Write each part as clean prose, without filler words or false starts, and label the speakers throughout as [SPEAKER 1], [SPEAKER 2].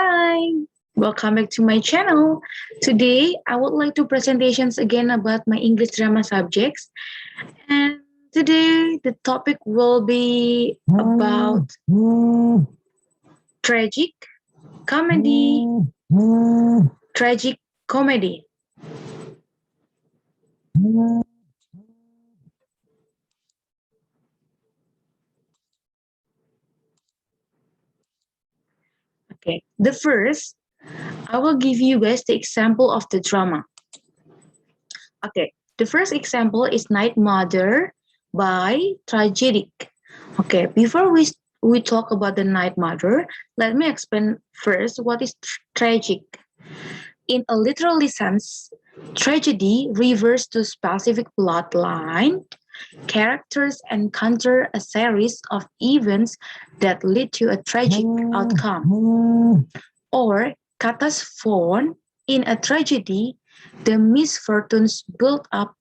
[SPEAKER 1] Hi, welcome back to my channel. Today, I would like to presentations again about my English drama subjects. And today, the topic will be about tragic comedy, tragic comedy. Okay, the first, I will give you guys the example of the drama. Okay, the first example is Night Mother by Tragic. Okay, before we talk about the Night Mother, let me explain first what is tragic. In a literal sense, tragedy refers to specific plot line. Characters encounter a series of events that lead to a tragic outcome. Or catastrophe, in a tragedy, the misfortunes build up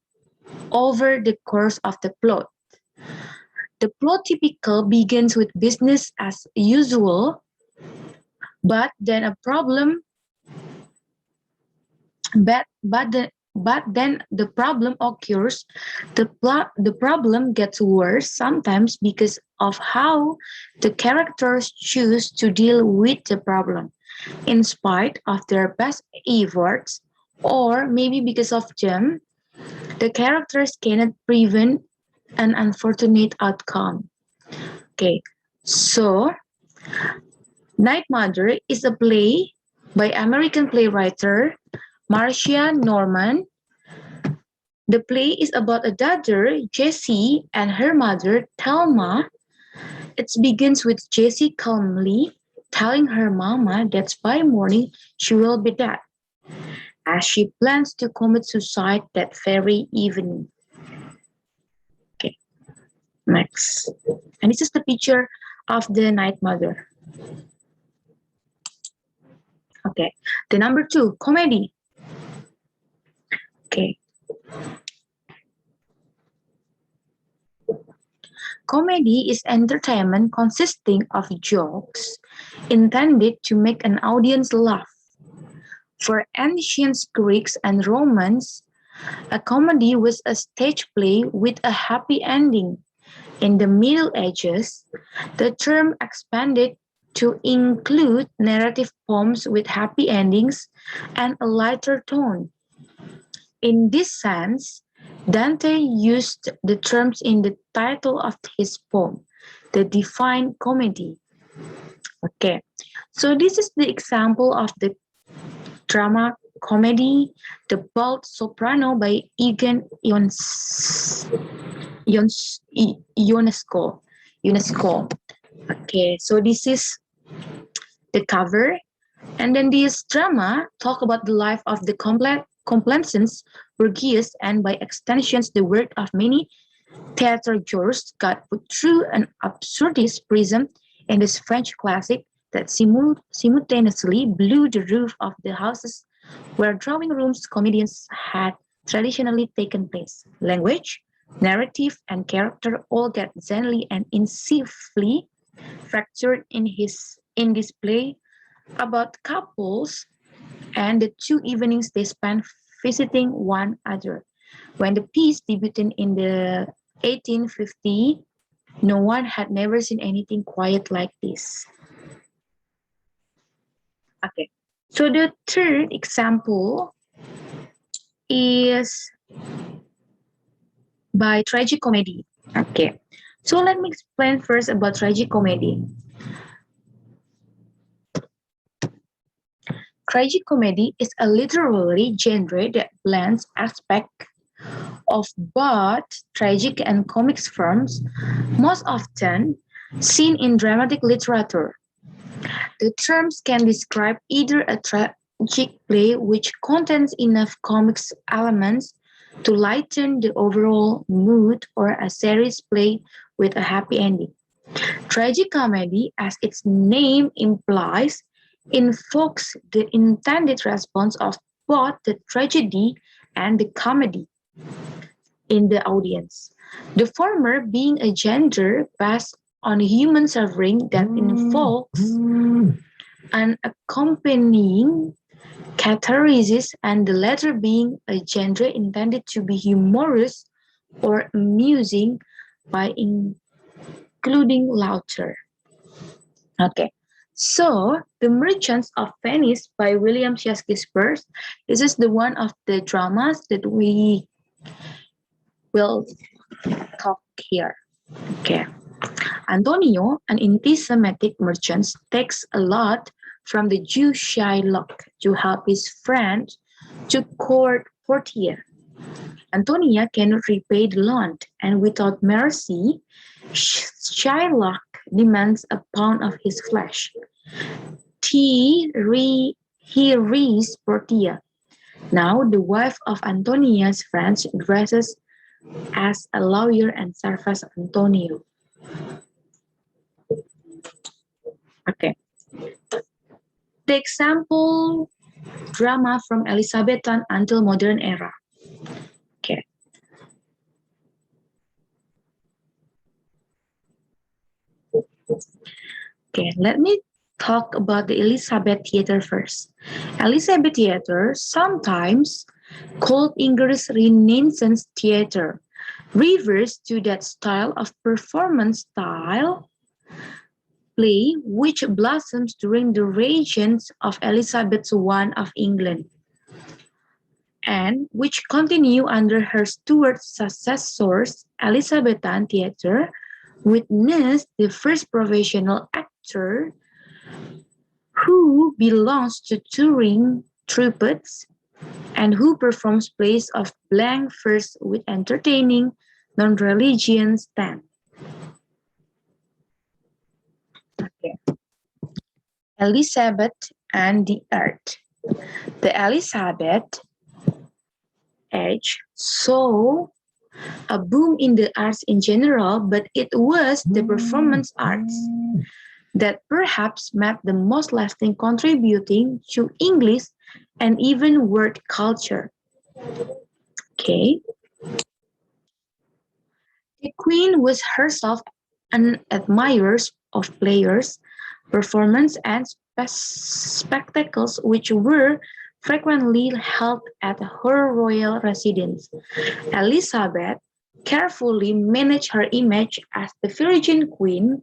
[SPEAKER 1] over the course of the plot. The plot typical begins with business as usual, but then a problem but then the problem occurs. The problem gets worse sometimes because of how the characters choose to deal with the problem, in spite of their best efforts, or maybe because of them, the characters cannot prevent an unfortunate outcome. Okay, so Night Mother is a play by American playwright Marcia Norman. The play is about a daughter, Jessie, and her mother, Thelma. It begins with Jessie calmly telling her mama that by morning she will be dead, as she plans to commit suicide that very evening. Okay, next. And this is the picture of the Night Mother. Okay, the number two, comedy. Okay. Comedy is entertainment consisting of jokes intended to make an audience laugh. For ancient Greeks and Romans, a comedy was a stage play with a happy ending. In the Middle Ages, the term expanded to include narrative poems with happy endings and a lighter tone. In this sense, Dante used the terms in the title of his poem, The Divine Comedy. Okay, so this is the example of the drama comedy, The Bald Soprano by UNESCO. Okay, so this is the cover. And then this drama talk about the life of the complacent Borgias, and by extensions the work of many theatergoers got put through an absurdist prism in this French classic that simultaneously blew the roof of the houses where drawing rooms comedians had traditionally taken place. Language, narrative, and character all get zenly and incisively fractured in this play about couples and the 2 evenings they spent visiting one another. When the piece debuted in the 1850, no one had never seen anything quite like this. Okay, so the third example is by TragicComedy. Okay, so let me explain first about TragicComedy. Tragicomedy is a literary genre that blends aspects of both tragic and comic forms, most often seen in dramatic literature. The terms can describe either a tragic play which contains enough comic elements to lighten the overall mood, or a serious play with a happy ending. Tragicomedy, as its name implies, invokes the intended response of both the tragedy and the comedy in the audience. The former being a genre based on human suffering that invokes an accompanying catharsis, and the latter being a genre intended to be humorous or amusing by including laughter. Okay. So, The Merchants of Venice by William Shakespeare. This is the one of the dramas that we will talk here. Okay. Antonio, an anti-Semitic merchant, takes a lot from the Jew Shylock to help his friend to court Portia. Antonia cannot repay the loan, and without mercy, Shylock demands a pound of his flesh. He reads Portia. Now the wife of Antonia's friend dresses as a lawyer and serves as Antonio. Okay. The example drama from Elizabethan until modern era. Okay. Okay, let me talk about the Elizabeth Theatre first. Elizabeth Theatre, sometimes called English Renaissance Theatre, refers to that style of performance style play which blossoms during the reigns of Elizabeth I of England and which continue under her Stuart successors. Elizabethan theatre witnessed the first professional actor who belongs to touring troupes and who performs plays of blank verse with entertaining non-religious stand. Okay. Elizabeth and the Earth. The Elizabeth age saw a boom in the arts in general, but it was the performance arts that perhaps made the most lasting contributing to English and even world culture. Okay. The Queen was herself an admirer of players, performance, and spectacles which were frequently held at her royal residence. Elizabeth carefully managed her image as the Virgin Queen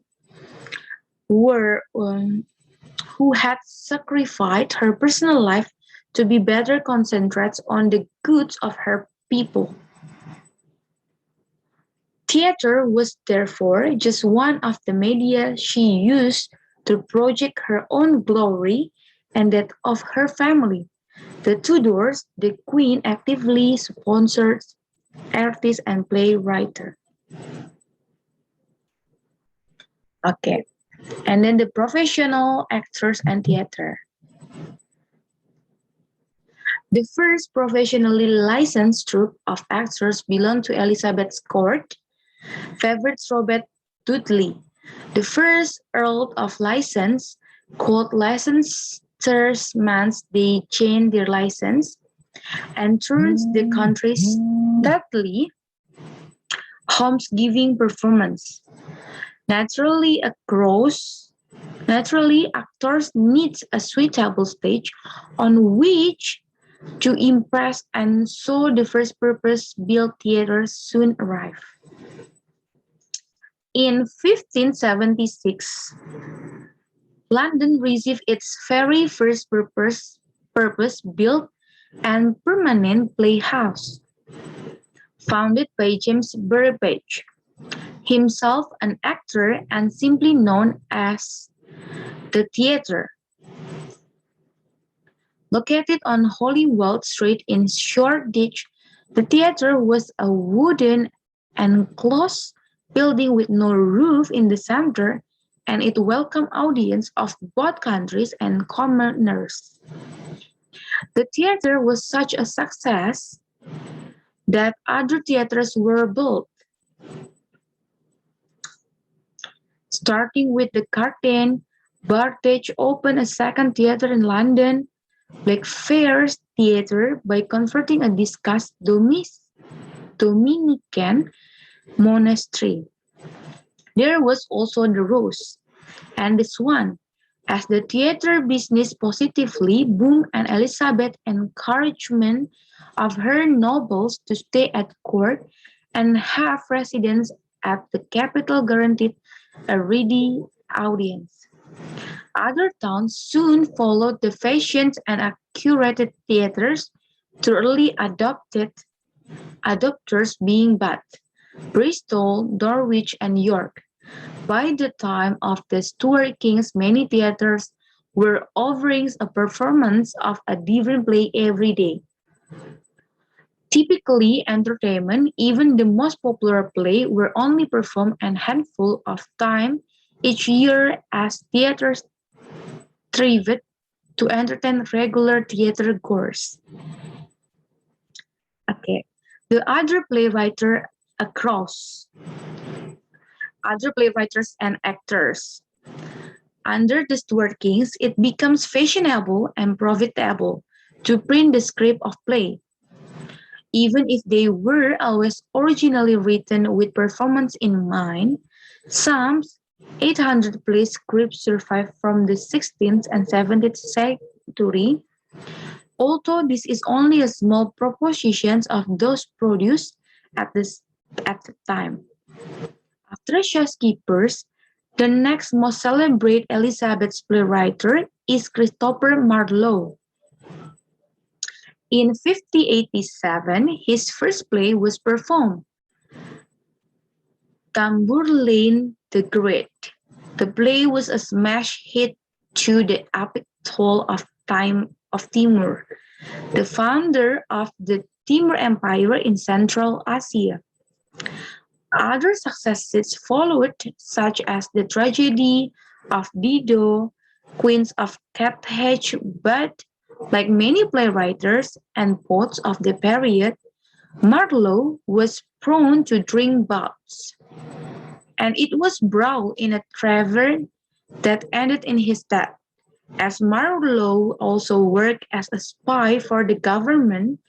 [SPEAKER 1] were, who had sacrificed her personal life to be better concentrated on the goods of her people. Theatre was therefore just one of the media she used to project her own glory and that of her family. The Tudors, the Queen actively sponsored artists and playwrights. Okay, and then the professional actors and theater. The first professionally licensed troupe of actors belonged to Elizabeth's court, favored Robert Dudley. The first Earl of License, called licensers means they chain their license and turns the country's stately homes giving performance. Naturally, actors need a suitable stage on which to impress, and so the first purpose-built theaters soon arrived. In 1576, London received its very first purpose-built and permanent playhouse, founded by James Burbage, himself an actor and simply known as the Theatre. Located on Holywell Street in Shoreditch, the theatre was a wooden enclosed building with no roof in the center, and it welcomed audiences of both countries and commoners. The theatre was such a success that other theatres were built, starting with the Curtain. Bartage opened a second theatre in London, Blackfriars Theatre, by converting a discussed Dominican monastery. There was also the Rose and the Swan, As the theater business positively boomed and Elizabeth's encouragement of her nobles to stay at court and have residence at the capital guaranteed a ready audience. Other towns soon followed the fashions and curated theaters to early adopters being Bath, Bristol, Norwich, and York. By the time of the Stuart Kings, many theaters were offering a performance of a different play every day. Typically, entertainment, even the most popular play, were only performed a handful of times each year as theaters thrived to entertain regular theater goers. Okay. The other playwrights and actors. Under the Stuart Kings, it becomes fashionable and profitable to print the script of play, even if they were always originally written with performance in mind. Some 800 play scripts survive from the 16th and 17th century, although this is only a small proportion of those produced at, this, at the time. After Shakespeare's, the next most celebrated Elizabeth's playwright is Christopher Marlowe. In 1587, his first play was performed, Tamburlaine the Great. The play was a smash hit to the epic tale of Timur, the founder of the Timur Empire in Central Asia. Other successes followed, such as the tragedy of Dido, Queens of Carthage, but like many playwrights and poets of the period, Marlowe was prone to drink bouts, and it was brought in a tavern that ended in his death. As Marlowe also worked as a spy for the government,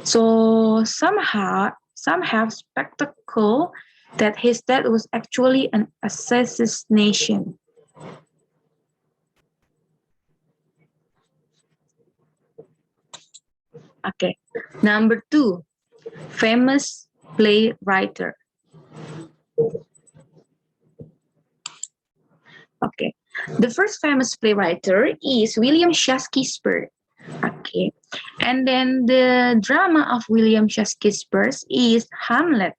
[SPEAKER 1] so some have spectacle that his death was actually an assassination. Okay. Number two, famous playwright. Okay. The first famous playwright is William Shakespeare. Okay. And then the drama of William Shakespeare is Hamlet.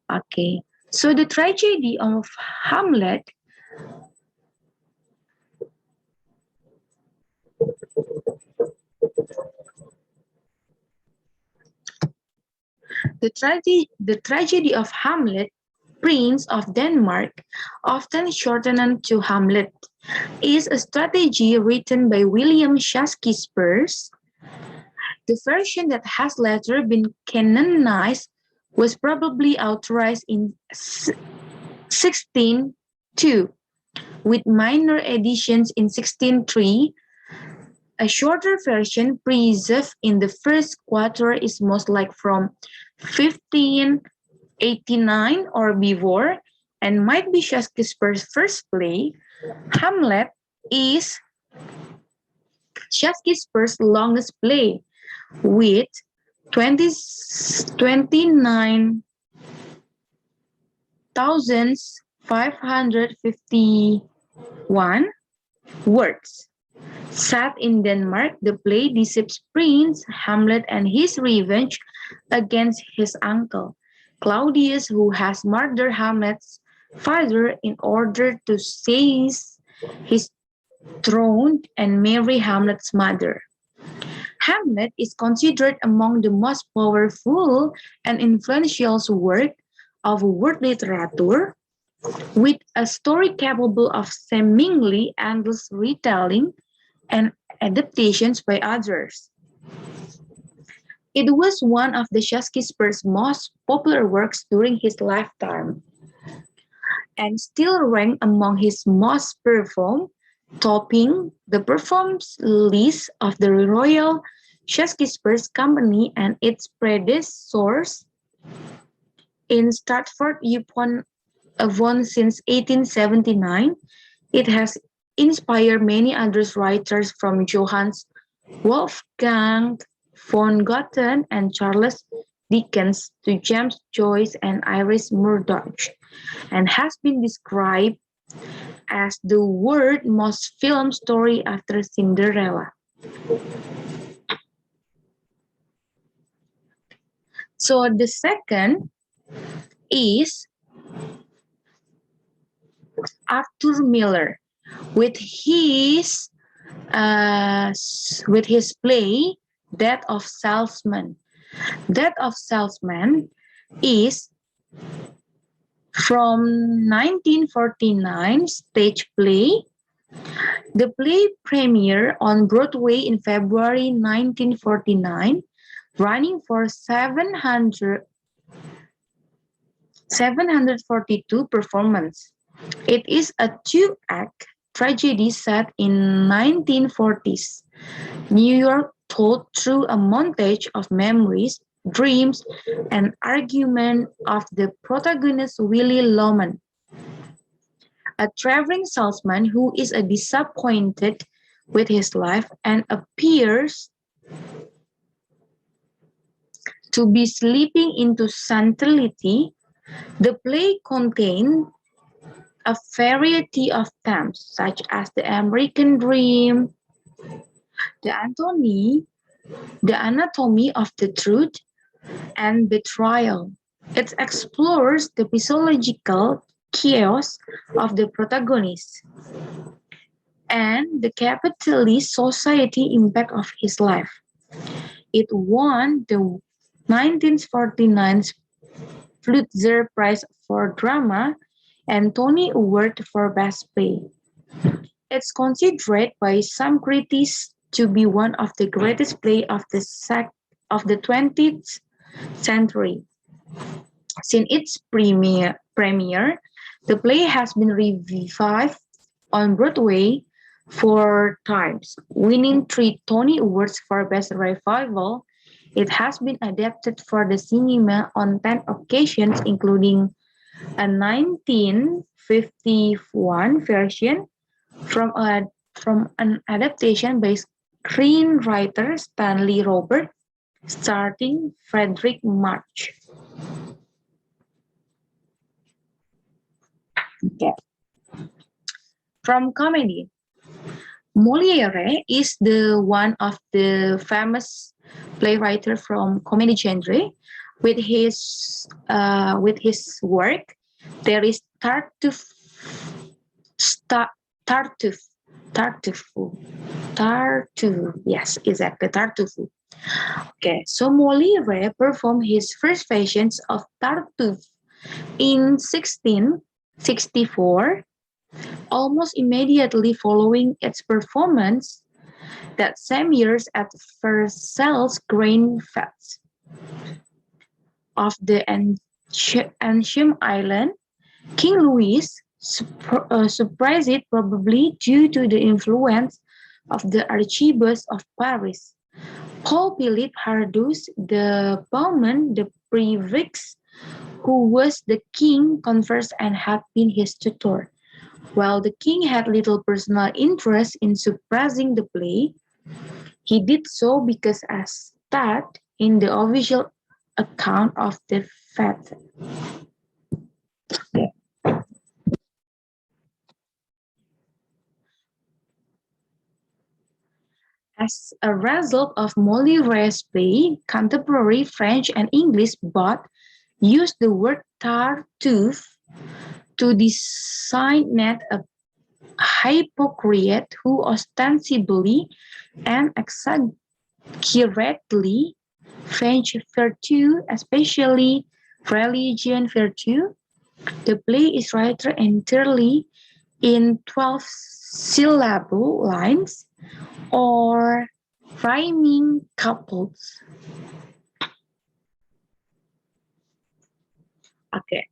[SPEAKER 1] Okay. So the tragedy of Hamlet the tragedy of Hamlet, Prince of Denmark, often shortened to Hamlet, is a strategy written by William Shakespeare. The version that has later been canonized was probably authorized in 1602, with minor additions in 1603. A shorter version preserved in the first quarter is most like from 1589 or before, and might be Shakespeare's first play. Hamlet is Shakespeare's longest play, with 29,551 words. Set in Denmark, the play depicts Prince Hamlet and his revenge against his uncle, Claudius, who has murdered Hamlet's father in order to seize his throne and marry Hamlet's mother. Hamlet is considered among the most powerful and influential work of world literature, with a story capable of seemingly endless retelling and adaptations by others. It was one of the Shakespeare's most popular works during his lifetime, and still ranked among his most performed, topping the performance list of the Royal Shakespeare Company and its predecessors in Stratford-upon-Avon since 1879. It has inspired many other writers from Johannes Wolfgang von Goethe and Charles Dickens to James Joyce and Iris Murdoch, and has been described as the world's most filmed story after Cinderella. So the second is Arthur Miller with his play Death of Salesman. Death of Salesman is from 1949 stage play. The play premiered on Broadway in February 1949, running for 742 performances. It is a two-act tragedy set in 1940s New York, told through a montage of memories, dreams, and argument of the protagonist Willie Loman, a traveling salesman who is disappointed with his life and appears to be slipping into senility. The play contains a variety of themes, such as the American dream, the anatomy of the truth, and betrayal. It explores the psychological chaos of the protagonist and the capitalist society impact of his life. It won the 1949 Pulitzer Prize for Drama and Tony Award for Best Play. It's considered by some critics to be one of the greatest plays of the 20th century. Since its premiere, the play has been revived on Broadway 4 times, winning 3 Tony Awards for Best Revival. It has been adapted for the cinema on 10 occasions, including a 1951 version from an adaptation by screenwriter Stanley Robert, starring Frederick March. Okay. From comedy, Moliere is the one of the famous playwright from comedy genre. With his work, there is Tartuffe, yes, exactly, Tartuffe. Okay, so Moliere performed his first versions of Tartuffe in 1664. Almost immediately following its performance, that same year at Versailles Grain Fête of the ancient island, King Louis surprised it, probably due to the influence of the Archbishop of Paris, Paul Philippe Hardus de Beaumont de Privix, who was the king converse and had been his tutor. While the king had little personal interest in suppressing the play, he did so because as stated in the official account of the fete. As a result of Moliere's play, contemporary French and English both use the word Tartuffe to designate a hypocrite who ostensibly and exaggeratedly French virtue, especially religion virtue. The play is written entirely in 12-syllable lines or rhyming couplets. Okay.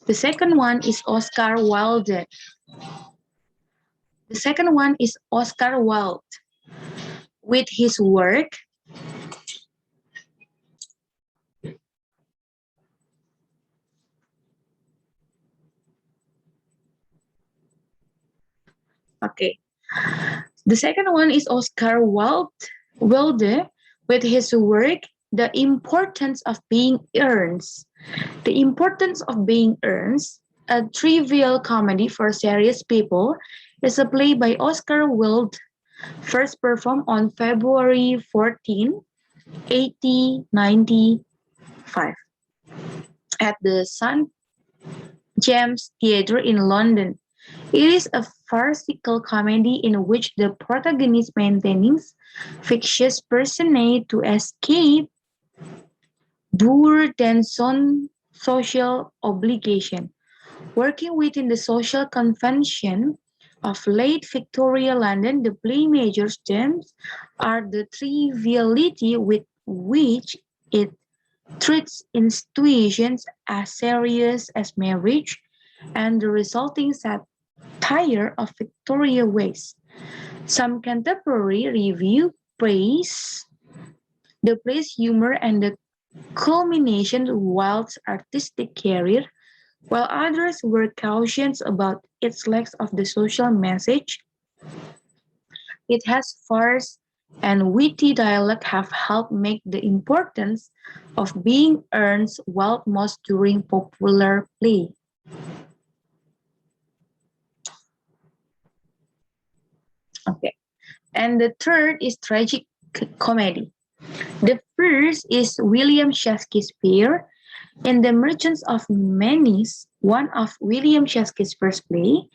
[SPEAKER 1] The second one is Oscar Wilde. The second one is Oscar Wilde with his work Okay. The second one is Oscar Wilde with his work, The Importance of Being Earns. The Importance of Being Earns, a trivial comedy for serious people, is a play by Oscar Wilde, first performed on February 14, 1895 at the St. James Theatre in London. It is a farcical comedy in which the protagonist maintains fictitious personae to escape burdensome social obligation. Working within the social convention of late Victorian London, the play major themes are the triviality with which it treats institutions as serious as marriage and the resulting satire of Victoria ways. Some contemporary review praise the play's humor and the culmination of Wilde's artistic career, while others were cautious about its lack of the social message. It has farce and witty dialogue have helped make the importance of being earned well most during popular play. Okay. And the third is tragic comedy. The first is William Shakespeare in The Merchants of Venice, one of William Shakespeare's play.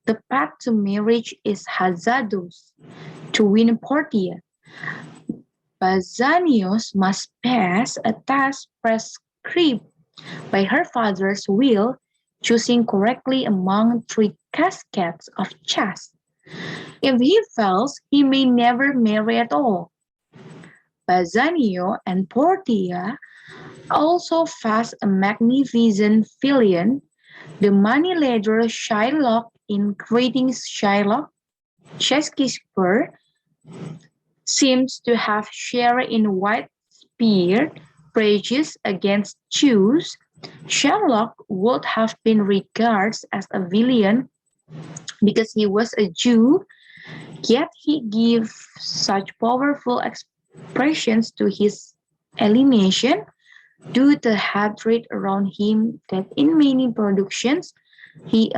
[SPEAKER 1] The path to marriage is hazardous. To win Portia, Bassanio must pass a task prescribed by her father's will, choosing correctly among three cascades of chess. If he fails, he may never marry at all. Bassanio and Portia also face a magnificent villain, the moneylender Shylock. In creating Shylock, Shakespeare seems to have shared in widespread prejudice against Jews. Sherlock would have been regarded as a villain because he was a Jew, yet he gave such powerful expressions to his alienation due to hatred around him that in many productions he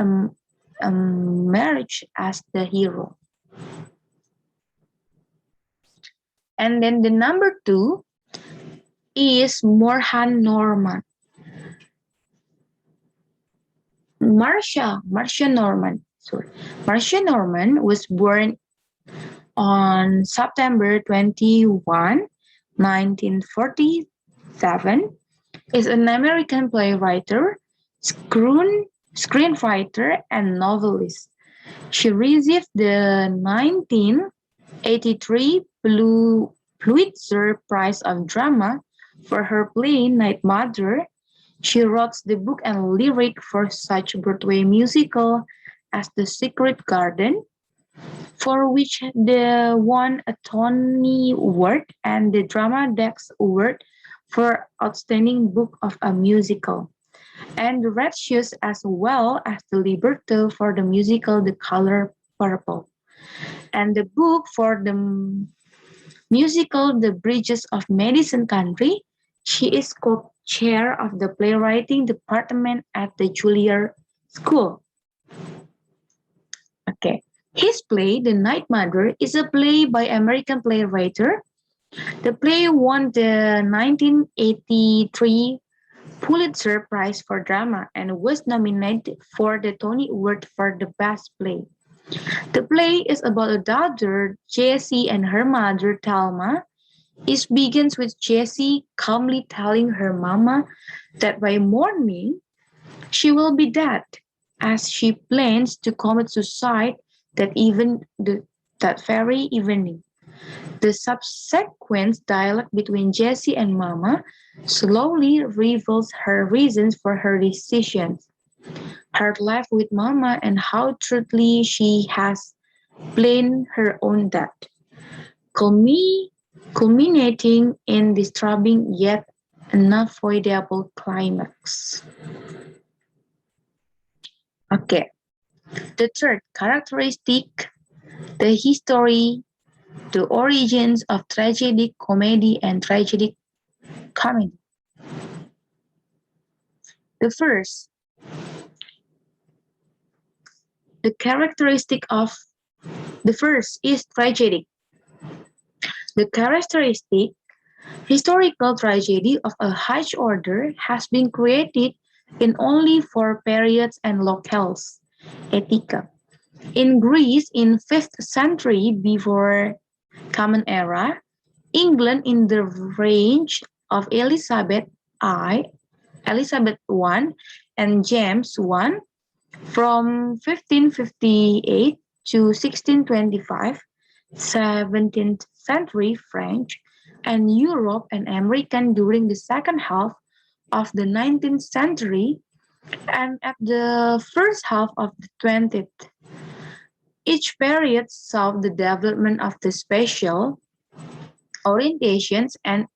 [SPEAKER 1] emerged as the hero. And then the number two is Morhan Norman. Marcia Norman. Sorry. Marcia Norman was born on September 21, 1947, is an American playwright, screenwriter, and novelist. She received the 1983 Pulitzer Prize of Drama for her play Night Mother. She wrote the book and lyric for such Broadway musical as The Secret Garden, for which they won a Tony Award and the Drama Desk Award for Outstanding Book of a Musical, and the Red Shoes as well as the libretto for the musical The Color Purple, and the book for the musical The Bridges of Madison County. She is co-chair of the playwriting department at the Juilliard School. Okay. His play, The Night Mother, is a play by American playwright. The play won the 1983 Pulitzer Prize for Drama and was nominated for the Tony Award for the Best Play. The play is about a daughter, Jessie, and her mother, Thelma. It begins with Jessie calmly telling her mama that by morning she will be dead, as she plans to commit suicide that very evening. The subsequent dialogue between Jessie and Mama slowly reveals her reasons for her decisions, her life with Mama, and how truly she has planned her own death, culminating in disturbing yet unavoidable climax. Okay, the third characteristic The history, the origins of tragic comedy and tragic comedy. The first, the characteristic of the first is tragedy. The characteristic historical tragedy of a high order has been created in only four periods and locales. Etica. In Greece in 5th century before Common Era, England in the range of Elizabeth I and James I from 1558 to 1625, 17th century French and Europe and American during the second half of the 19th century and at the first half of the 20th. Each period saw the development of the special orientations and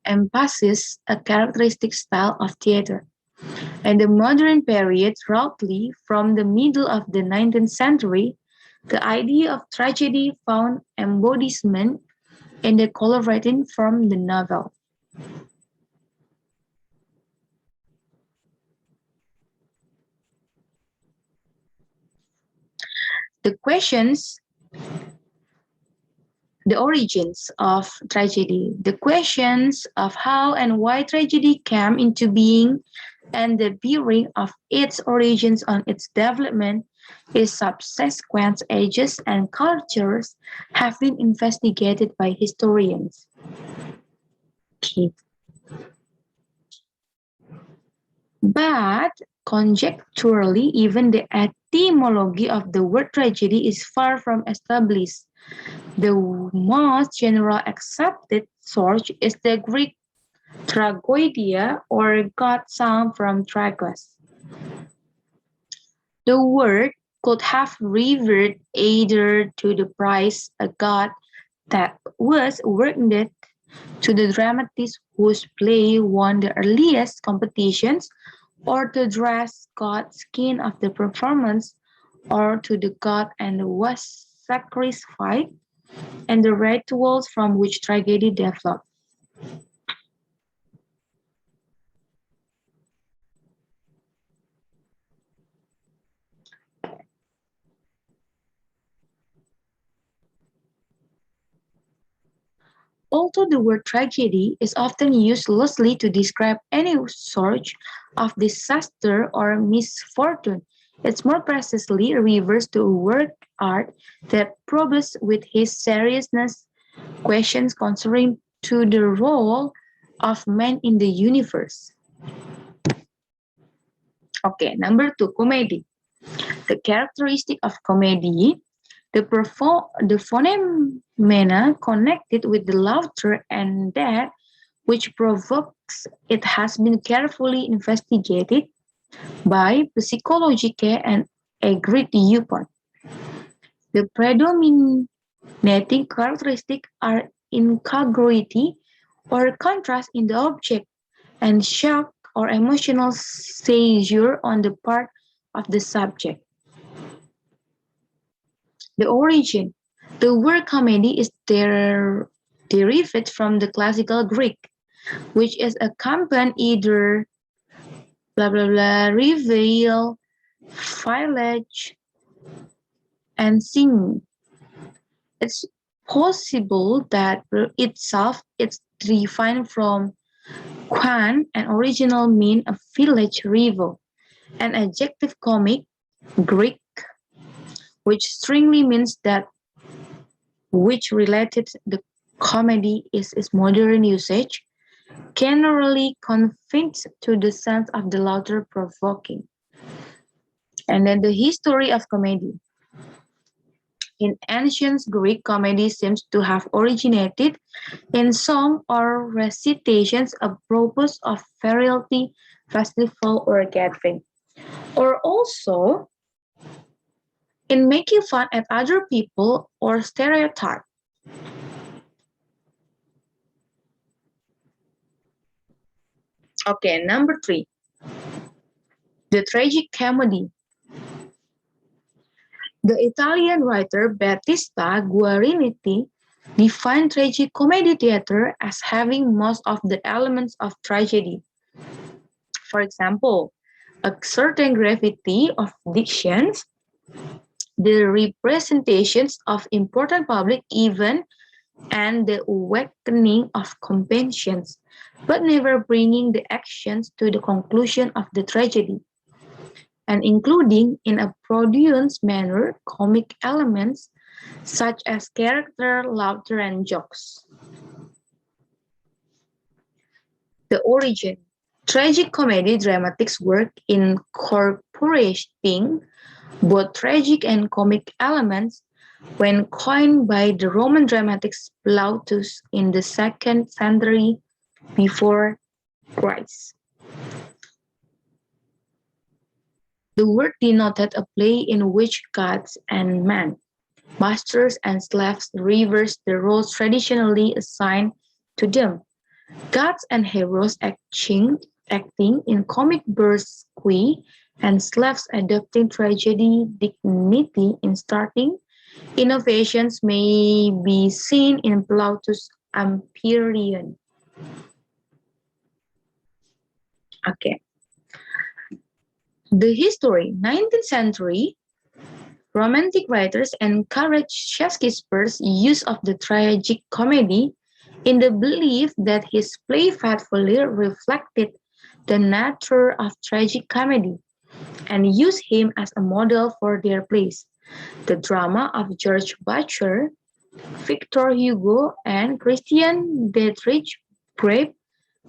[SPEAKER 1] emphasis a characteristic style of theater. And the modern period, roughly from the middle of the 19th century, the idea of tragedy found embodiment in the color writing from the novel. The questions, the origins of tragedy, the questions of how and why tragedy came into being and the bearing of its origins on its development is subsequent ages and cultures have been investigated by historians. Okay. But conjecturally, even the etymology of the word tragedy is far from established. The most general accepted source is the Greek tragoedia or god song from Tragos. The word could have referred either to the prize, a god that was awarded to the dramatist whose play won the earliest competitions, or to dress god skin of the performance, or to the god and was sacrificed, and the rituals from which tragedy developed. Although the word tragedy is often used loosely to describe any sort of disaster or misfortune, it more precisely refers to a work art that probes with his seriousness questions concerning to the role of man in the universe. Okay, number two, comedy. The characteristic of comedy, the phenomena connected with the laughter and that which provokes it has been carefully investigated by psychological and agreed viewpoint. The predominating characteristics are incongruity or contrast in the object and shock or emotional seizure on the part of the subject. The origin. The word comedy is derived from the classical Greek, which is accompanied either blah blah blah reveal, village, and sing. It's possible that itself is defined from Quan, an original mean of village revel, an adjective comic, Greek, which strictly means that which related the comedy is its modern usage, generally confined to the sense of the laughter provoking. And then the history of comedy. In ancient Greek, comedy seems to have originated in song or recitations apropos of variety, festival, or gathering, or also in making fun at other people or stereotype. Okay, number three, the tragic comedy. The Italian writer Battista Guarini defined tragicomedy theater as having most of the elements of tragedy. For example, a certain gravity of dictions, the representations of important public events, and the awakening of compassions, but never bringing the actions to the conclusion of the tragedy, and including in a produced manner comic elements such as character, laughter, and jokes. The origin. Tragic comedy dramatics work incorporating both tragic and comic elements when coined by the Roman dramatics Plautus in the 2nd century before Christ. The word denoted a play in which gods and men, masters and slaves reversed the roles traditionally assigned to them. Gods and heroes acting in comic bursts and slaves adopting tragedy dignity in starting. Innovations may be seen in Plautus' Empyrean. Okay. The history, 19th century, Romantic writers encouraged Shakespeare's use of the tragic comedy in the belief that his play faithfully reflected the nature of tragic comedy and used him as a model for their plays. The drama of George Butcher, Victor Hugo, and Christian Dietrich Brave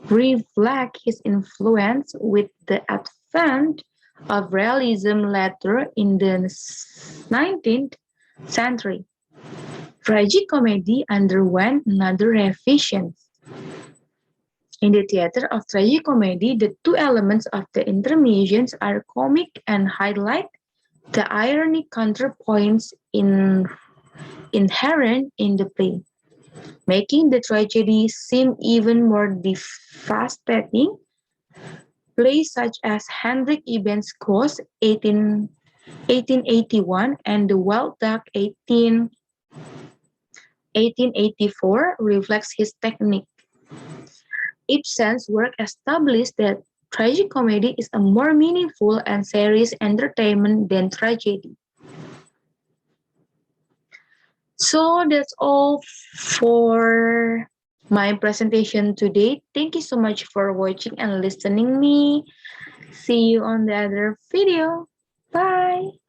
[SPEAKER 1] reflect his influence with the advent of realism later in the 19th century. Tragic comedy underwent another revision. In the theater of tragicomedy, the two elements of the intermissions are comic and highlight the ironic counterpoints inherent in the play, making the tragedy seem even more devastating. Plays such as Henrik Ibsen's Ghost 1881 and The Wild Duck 1884 reflects his technique. Ibsen's work established that tragicomedy is a more meaningful and serious entertainment than tragedy. So that's all for my presentation today. Thank you so much for watching and listening me. See you on the other video. Bye.